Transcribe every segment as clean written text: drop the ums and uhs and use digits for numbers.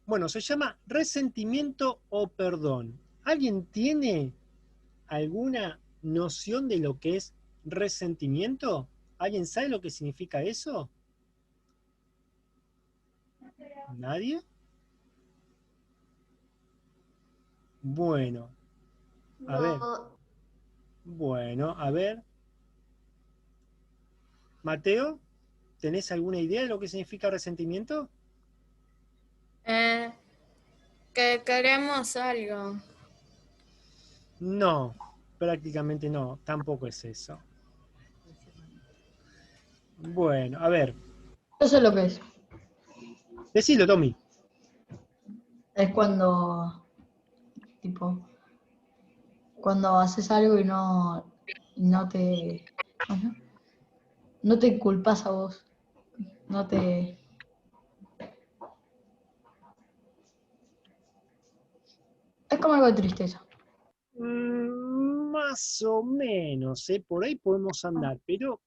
Bueno, se llama resentimiento o perdón. ¿Alguien tiene alguna noción de lo que es resentimiento? ¿Alguien sabe lo que significa eso? ¿Nadie? Bueno, a ver. No, Bueno, a ver. Mateo, ¿tenés alguna idea de lo que significa resentimiento? Eh, que queremos algo. No, prácticamente no, tampoco es eso. Bueno, a ver, Yo sé lo que es. decilo, Tommy. Es cuando, tipo, cuando haces algo y no te, ¿cómo se llama? No te culpas a vos. No te. Es como algo de tristeza. Más o menos, ¿eh? Por ahí podemos andar, pero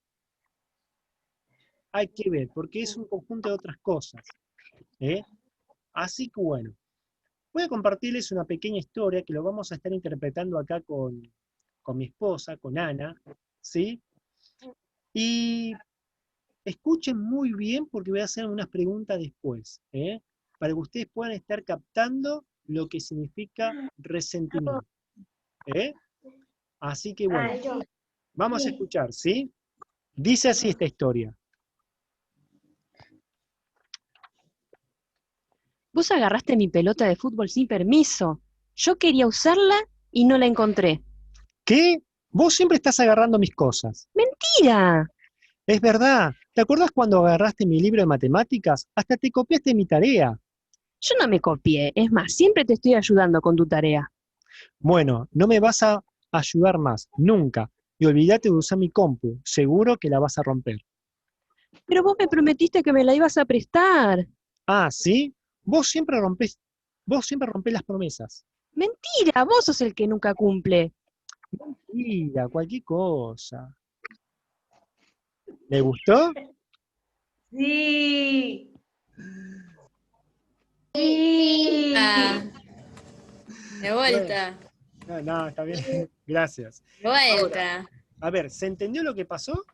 hay que ver, porque es un conjunto de otras cosas, ¿eh? Así que bueno, voy a compartirles una pequeña historia que lo vamos a estar interpretando acá con mi esposa, con Ana, ¿sí? Y escuchen muy bien porque voy a hacer unas preguntas después, ¿eh? Para que ustedes puedan estar captando lo que significa resentimiento, ¿eh? Así que bueno, yo. vamos a escuchar, ¿sí? Dice así esta historia. Vos agarraste mi pelota de fútbol sin permiso. Yo quería usarla y no la encontré. ¿Qué? Vos siempre estás agarrando mis cosas. ¡Mentira! Es verdad. ¿Te acuerdas cuando agarraste mi libro de matemáticas? Hasta te copiaste mi tarea. Yo no me copié. Es más, siempre te estoy ayudando con tu tarea. Bueno, no me vas a ayudar más, nunca. Y olvídate de usar mi compu. Seguro que la vas a romper. Pero vos me prometiste que me la ibas a prestar. Ah, ¿sí? Vos siempre rompés las promesas. Mentira, vos sos el que nunca cumple. Mentira, cualquier cosa. ¿Le gustó? Sí. Ah, de Bueno, vuelta. no, está bien. Gracias. De Ahora, vuelta. a ver, ¿se entendió lo que pasó?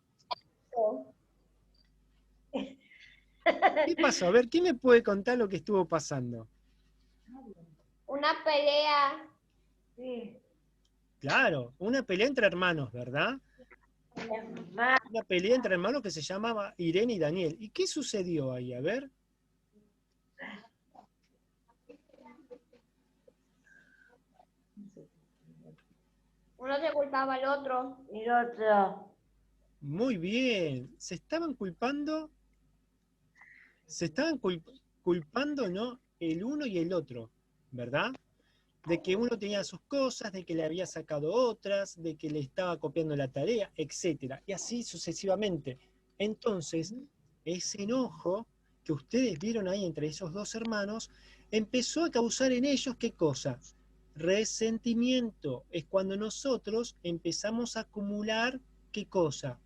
¿Qué pasó? A ver, ¿quién me puede contar lo que estuvo pasando? Una pelea. Sí. Claro, una pelea entre hermanos, ¿verdad? Una pelea entre hermanos que se llamaba Irene y Daniel. ¿Y qué sucedió ahí? A ver. Uno se culpaba al otro. Y el otro. Muy bien. Se estaban culpando, ¿no? El uno y el otro, ¿verdad? De que uno tenía sus cosas, de que le había sacado otras, de que le estaba copiando la tarea, etcétera. Y así sucesivamente. Entonces, ese enojo que ustedes vieron ahí entre esos dos hermanos empezó a causar en ellos, ¿qué cosa? Resentimiento. Es cuando nosotros empezamos a acumular, ¿qué cosa?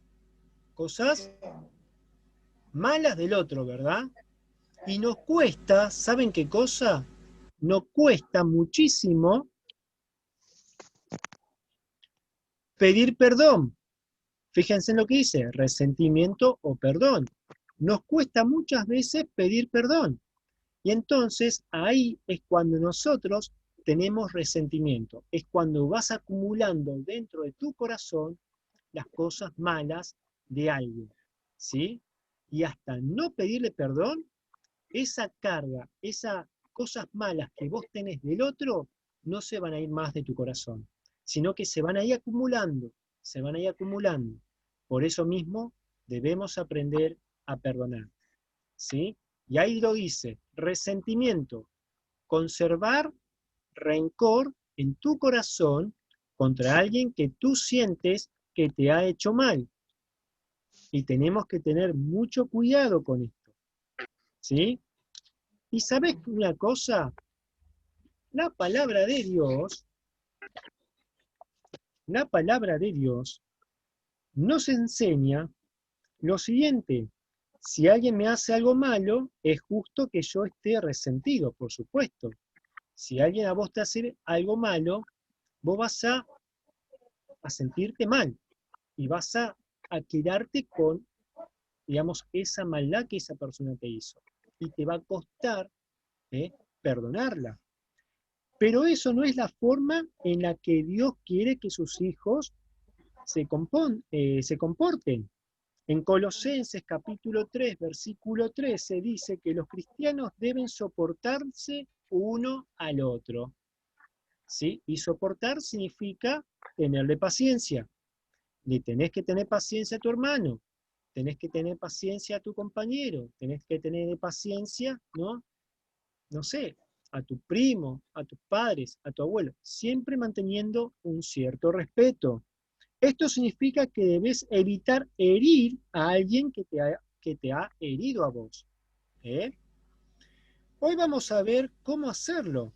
Cosas malas del otro, ¿verdad? Y nos cuesta, ¿saben qué cosa? Nos cuesta muchísimo pedir perdón. Fíjense en lo que dice, resentimiento o perdón. Nos cuesta muchas veces pedir perdón. Y entonces ahí es cuando nosotros tenemos resentimiento. Es cuando vas acumulando dentro de tu corazón las cosas malas de alguien. ¿Sí? Y hasta no pedirle perdón, esa carga, esas cosas malas que vos tenés del otro, no se van a ir más de tu corazón, sino que se van a ir acumulando, se van a ir acumulando. Por eso mismo debemos aprender a perdonar, ¿sí? Y ahí lo dice, resentimiento, conservar rencor en tu corazón contra alguien que tú sientes que te ha hecho mal. Y tenemos que tener mucho cuidado con esto, ¿sí? Y sabes una cosa, la palabra de Dios, la palabra de Dios nos enseña lo siguiente, Si alguien me hace algo malo, es justo que yo esté resentido, por supuesto. Si alguien a vos te hace algo malo, vos vas a sentirte mal y vas a quedarte con, digamos, esa maldad que esa persona te hizo. Y te va a costar perdonarla. Pero eso no es la forma en la que Dios quiere que sus hijos se comporten. En Colosenses capítulo 3, versículo 13 dice que los cristianos deben soportarse uno al otro. ¿Sí? Y soportar significa tenerle paciencia. Le tenés que tener paciencia a tu hermano, tenés que tener paciencia a tu compañero, tenés que tener paciencia, ¿no? No sé, a tu primo, a tus padres, a tu abuelo, siempre manteniendo un cierto respeto. Esto significa que debes evitar herir a alguien que te ha herido a vos. Hoy vamos a ver cómo hacerlo.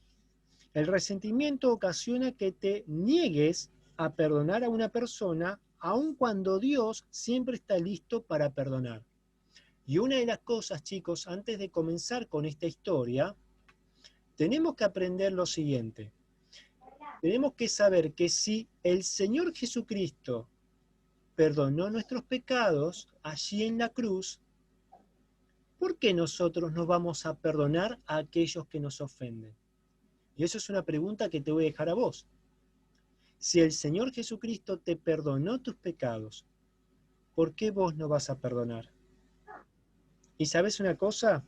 El resentimiento ocasiona que te niegues a perdonar a una persona, aun cuando Dios siempre está listo para perdonar. Y una de las cosas, chicos, antes de comenzar con esta historia, tenemos que aprender lo siguiente. Tenemos que saber que si el Señor Jesucristo perdonó nuestros pecados allí en la cruz, ¿por qué nosotros no vamos a perdonar a aquellos que nos ofenden? Y eso es una pregunta que te voy a dejar a vos. Si el Señor Jesucristo te perdonó tus pecados, ¿por qué vos no vas a perdonar? Y ¿sabes una cosa?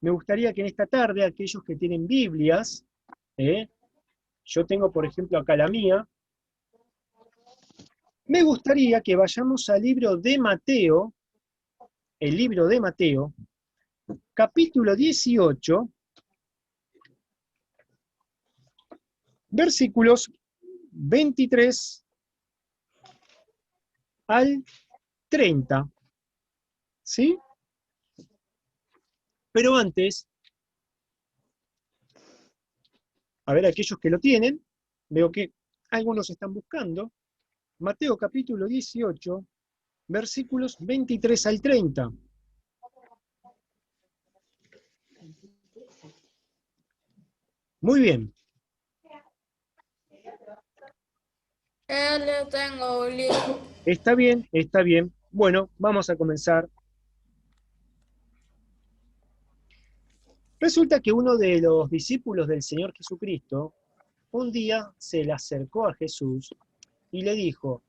Me gustaría que en esta tarde aquellos que tienen Biblias, yo tengo por ejemplo acá la mía, me gustaría que vayamos al libro de Mateo, el libro de Mateo, capítulo 18, versículos 23 al 30, ¿sí? Pero antes, a ver, aquellos que lo tienen, veo que algunos están buscando, Mateo capítulo 18, versículos 23 al 30. Muy bien. Le tengo, Uli. Está bien, está bien. Bueno, vamos a comenzar. Resulta que uno de los discípulos del Señor Jesucristo, un día se le acercó a Jesús y le dijo,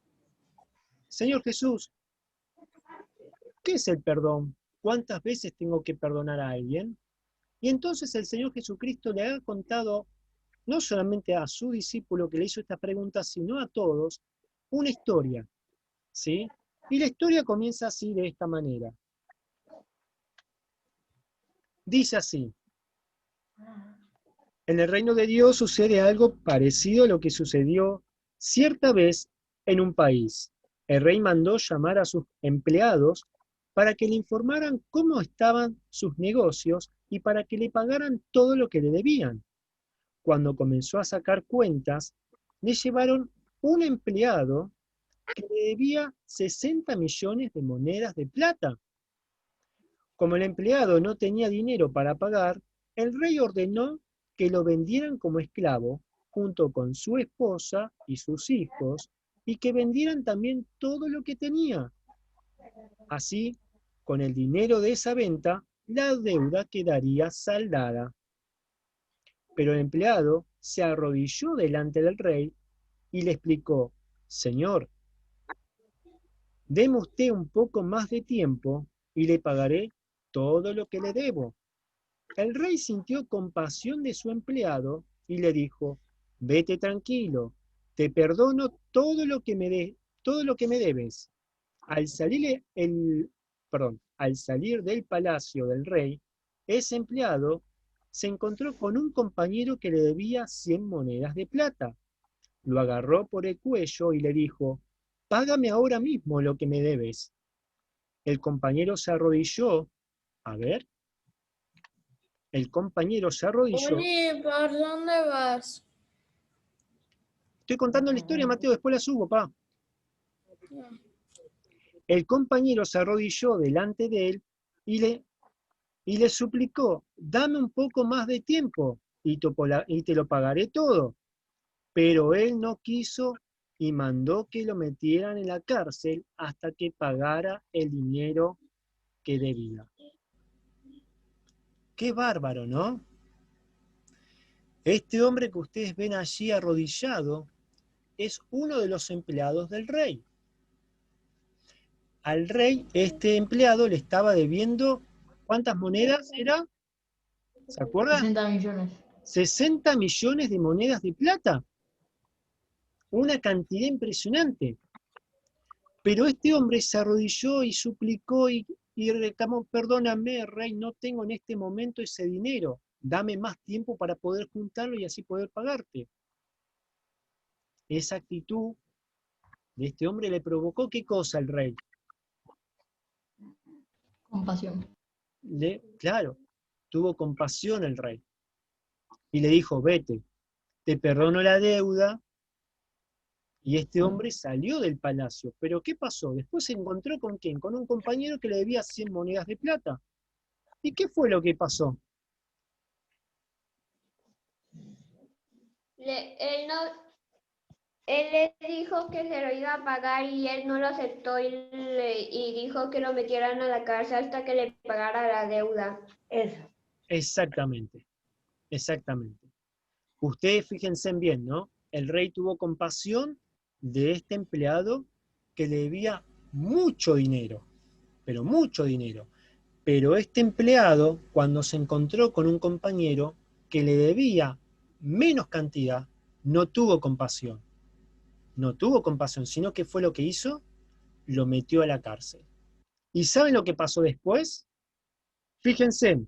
Señor Jesús, ¿qué es el perdón? ¿Cuántas veces tengo que perdonar a alguien? Y entonces el Señor Jesucristo le ha contado, no solamente a su discípulo que le hizo esta pregunta, sino a todos, una historia, ¿sí? Y la historia comienza así, de esta manera. Dice así, en el reino de Dios sucede algo parecido a lo que sucedió cierta vez en un país. El rey mandó llamar a sus empleados para que le informaran cómo estaban sus negocios y para que le pagaran todo lo que le debían. Cuando comenzó a sacar cuentas, le llevaron un empleado que le debía 60 millones de monedas de plata. Como el empleado no tenía dinero para pagar, el rey ordenó que lo vendieran como esclavo, junto con su esposa y sus hijos, y que vendieran también todo lo que tenía. Así, con el dinero de esa venta, la deuda quedaría saldada. Pero el empleado se arrodilló delante del rey y le explicó, Señor, deme usted un poco más de tiempo y le pagaré todo lo que le debo. El rey sintió compasión de su empleado y le dijo, vete tranquilo, te perdono todo lo que me debes. Al salir al salir del palacio del rey, ese empleado se encontró con un compañero que le debía 100 monedas de plata. Lo agarró por el cuello y le dijo, págame ahora mismo lo que me debes. El compañero se arrodilló, a ver, el compañero se arrodilló. Uli, ¿por dónde vas? Estoy contando la historia, Mateo, después la subo, pa. El compañero se arrodilló delante de él y le suplicó, dame un poco más de tiempo y te lo pagaré todo. Pero él no quiso y mandó que lo metieran en la cárcel hasta que pagara el dinero que debía. Qué bárbaro, ¿no? Este hombre que ustedes ven allí arrodillado es uno de los empleados del rey. Al rey, este empleado le estaba debiendo, ¿cuántas monedas era? ¿Se acuerdan? 60 millones. 60 millones de monedas de plata. Una cantidad impresionante. Pero este hombre se arrodilló y suplicó y reclamó, perdóname, rey, no tengo en este momento ese dinero. Dame más tiempo para poder juntarlo y así poder pagarte. Esa actitud de este hombre le provocó ¿qué cosa al rey? Compasión. Claro, tuvo compasión el rey. Y le dijo, vete, te perdono la deuda. Y este hombre salió del palacio. ¿Pero qué pasó? Después se encontró ¿con quién? Con un compañero que le debía 100 monedas de plata. ¿Y qué fue lo que pasó? Él le dijo que se lo iba a pagar y él no lo aceptó y dijo que lo metieran a la cárcel hasta que le pagara la deuda. Eso. Exactamente, exactamente. Ustedes fíjense bien, ¿no? El rey tuvo compasión de este empleado que le debía mucho dinero, pero mucho dinero. Pero este empleado, cuando se encontró con un compañero que le debía menos cantidad, no tuvo compasión. No tuvo compasión, sino que fue lo que hizo, lo metió a la cárcel. ¿Y saben lo que pasó después? Fíjense.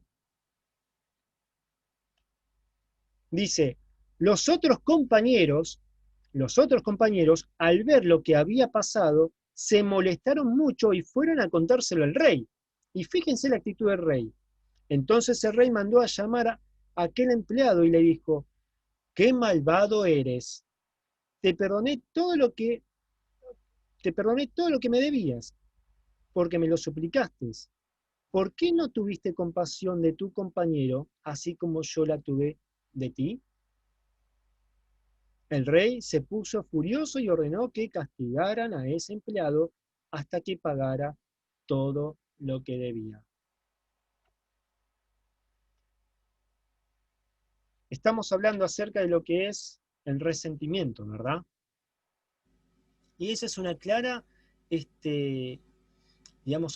Dice, los otros compañeros, al ver lo que había pasado, se molestaron mucho y fueron a contárselo al rey. Y fíjense la actitud del rey. Entonces el rey mandó a llamar a aquel empleado y le dijo, qué malvado eres. Te perdoné todo lo que me debías, porque me lo suplicaste. ¿Por qué no tuviste compasión de tu compañero, así como yo la tuve de ti? El rey se puso furioso y ordenó que castigaran a ese empleado hasta que pagara todo lo que debía. Estamos hablando acerca de lo que es el resentimiento, ¿verdad? Y esa es una clara,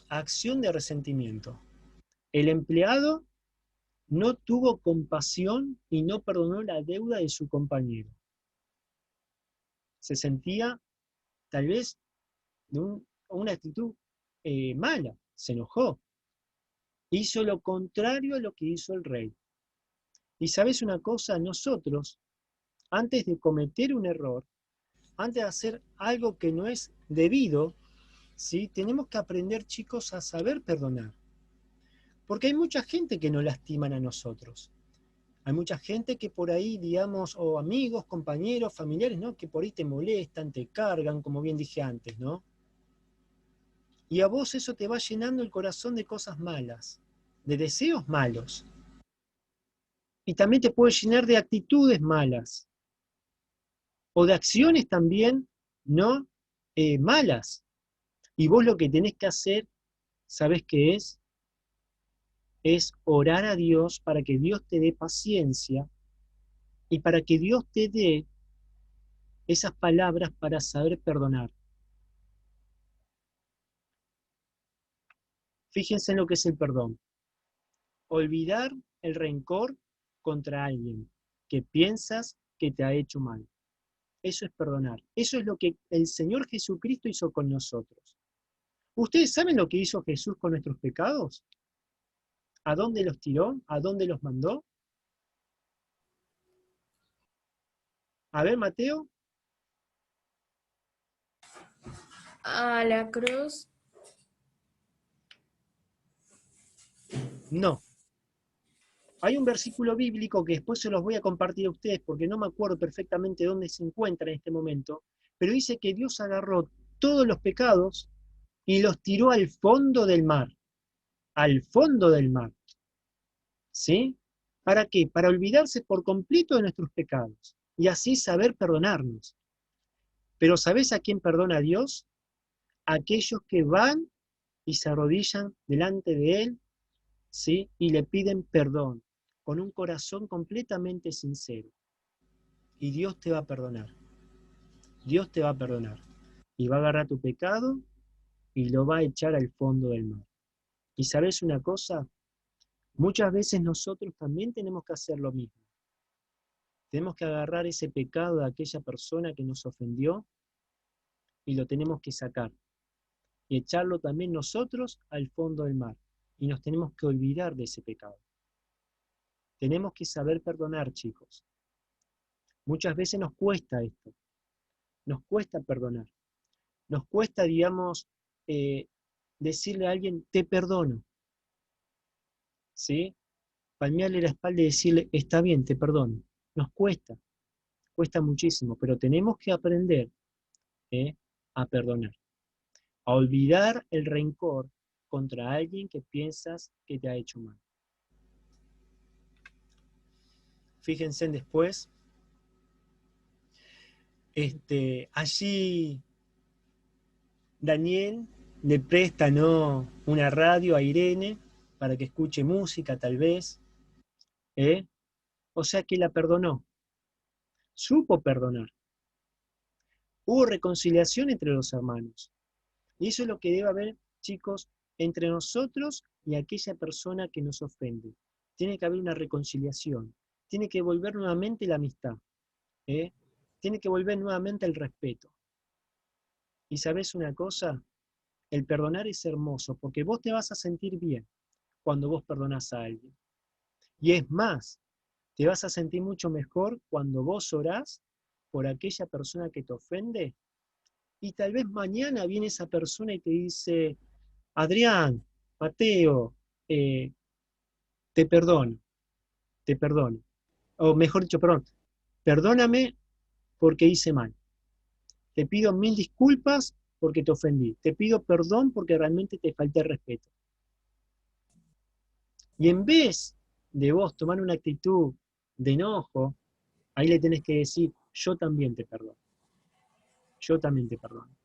acción de resentimiento. El empleado no tuvo compasión y no perdonó la deuda de su compañero. Se sentía tal vez de una actitud mala, se enojó. Hizo lo contrario a lo que hizo el rey. Y sabes una cosa, nosotros, antes de cometer un error, antes de hacer algo que no es debido, ¿sí? Tenemos que aprender, chicos, a saber perdonar. Porque hay mucha gente que nos lastiman a nosotros. Hay mucha gente que por ahí, digamos, o amigos, compañeros, familiares, ¿no? Que por ahí te molestan, te cargan, como bien dije antes, ¿no? Y a vos eso te va llenando el corazón de cosas malas, de deseos malos. Y también te puede llenar de actitudes malas. O de acciones también, ¿no? Malas. Y vos lo que tenés que hacer, ¿sabés qué es? Es orar a Dios para que Dios te dé paciencia y para que Dios te dé esas palabras para saber perdonar. Fíjense en lo que es el perdón. Olvidar el rencor contra alguien que piensas que te ha hecho mal. Eso es perdonar. Eso es lo que el Señor Jesucristo hizo con nosotros. ¿Ustedes saben lo que hizo Jesús con nuestros pecados? ¿A dónde los tiró? ¿A dónde los mandó? A ver, Mateo. A la cruz. No. Hay un versículo bíblico que después se los voy a compartir a ustedes porque no me acuerdo perfectamente dónde se encuentra en este momento, pero dice que Dios agarró todos los pecados y los tiró al fondo del mar. al fondo del mar. ¿Sí? ¿Para qué? Para olvidarse por completo de nuestros pecados y así saber perdonarnos. Pero ¿sabés a quién perdona a Dios? A aquellos que van y se arrodillan delante de Él, ¿sí? Y le piden perdón con un corazón completamente sincero. Y Dios te va a perdonar. Dios te va a perdonar. Y va a agarrar tu pecado y lo va a echar al fondo del mar. ¿Y sabes una cosa? Muchas veces nosotros también tenemos que hacer lo mismo. Tenemos que agarrar ese pecado de aquella persona que nos ofendió y lo tenemos que sacar. Y echarlo también nosotros al fondo del mar. Y nos tenemos que olvidar de ese pecado. Tenemos que saber perdonar, chicos. Muchas veces nos cuesta esto. Nos cuesta perdonar. Nos cuesta, digamos, decirle a alguien, te perdono. ¿Sí? Palmearle la espalda y decirle, está bien, te perdono. Nos cuesta muchísimo, pero tenemos que aprender a perdonar, a olvidar el rencor contra alguien que piensas que te ha hecho mal. Fíjense después, allí Daniel le presta, ¿no?, una radio a Irene para que escuche música tal vez, o sea que la perdonó, supo perdonar. Hubo reconciliación entre los hermanos. Y eso es lo que debe haber, chicos, entre nosotros y aquella persona que nos ofende. Tiene que haber una reconciliación. Tiene que volver nuevamente la amistad. Tiene que volver nuevamente el respeto. Y ¿sabes una cosa? El perdonar es hermoso, porque vos te vas a sentir bien cuando vos perdonás a alguien. Y es más, te vas a sentir mucho mejor cuando vos orás por aquella persona que te ofende. Y tal vez mañana viene esa persona y te dice, Adrián, Mateo, te perdono, te perdono. O mejor dicho, perdón, perdóname porque hice mal. Te pido 1000 disculpas porque te ofendí. Te pido perdón porque realmente te falté respeto. Y en vez de vos tomar una actitud de enojo, ahí le tenés que decir, yo también te perdono. Yo también te perdono.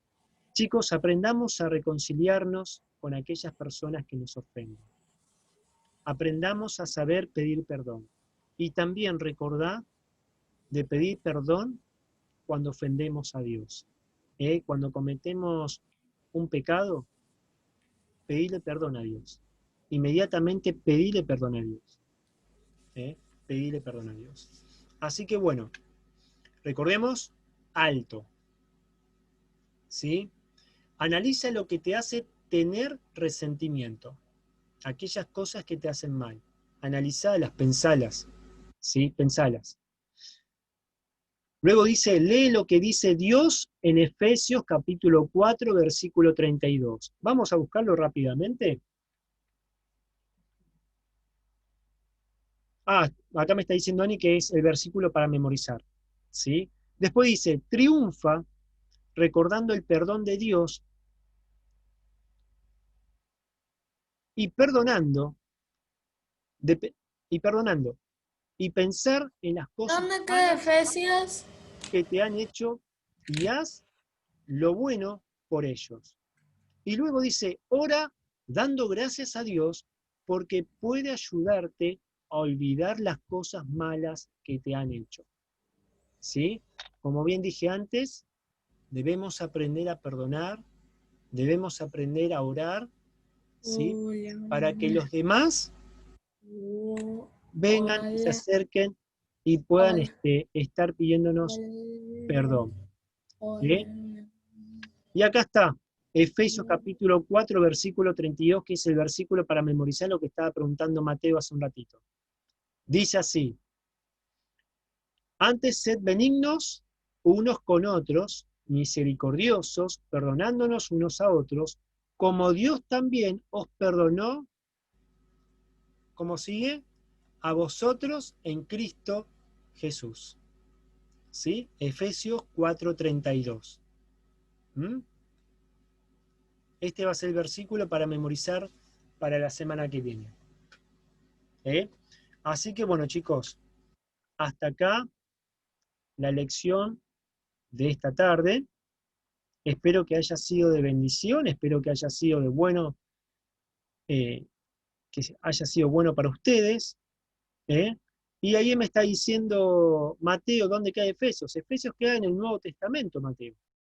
Chicos, aprendamos a reconciliarnos con aquellas personas que nos ofenden. Aprendamos a saber pedir perdón. Y también recordá de pedir perdón cuando ofendemos a Dios. Cuando cometemos un pecado, pedirle perdón a Dios. Inmediatamente pedirle perdón a Dios. Pedirle perdón a Dios. Así que bueno, recordemos, alto. ¿Sí? Analiza lo que te hace tener resentimiento. Aquellas cosas que te hacen mal. Analizalas, pensalas. ¿Sí? Pensalas. Luego dice, lee lo que dice Dios en Efesios capítulo 4, versículo 32. Vamos a buscarlo rápidamente. Acá me está diciendo Ani que es el versículo para memorizar. ¿Sí? Después dice, triunfa recordando el perdón de Dios y perdonando, y pensar en las cosas ¿Dónde queda Efesios? que te han hecho y haz lo bueno por ellos. Y luego dice, ora dando gracias a Dios porque puede ayudarte a olvidar las cosas malas que te han hecho. ¿Sí? Como bien dije antes, debemos aprender a perdonar, debemos aprender a orar, ¿sí? Para que los demás vengan, se acerquen y puedan estar pidiéndonos perdón. ¿Sí? Y acá está, Efesios capítulo 4, versículo 32, que es el versículo para memorizar lo que estaba preguntando Mateo hace un ratito. Dice así, antes sed benignos unos con otros, misericordiosos, perdonándonos unos a otros, como Dios también os perdonó, ¿cómo sigue? A vosotros en Cristo Jesús. ¿Sí? Efesios 4:32. Este va a ser el versículo para memorizar para la semana que viene. Así que bueno, chicos, hasta acá la lección de esta tarde. Espero que haya sido de bendición, espero que haya sido de bueno, que haya sido bueno para ustedes. Y ahí me está diciendo Mateo, ¿dónde queda Efesios? Efesios queda en el Nuevo Testamento, Mateo.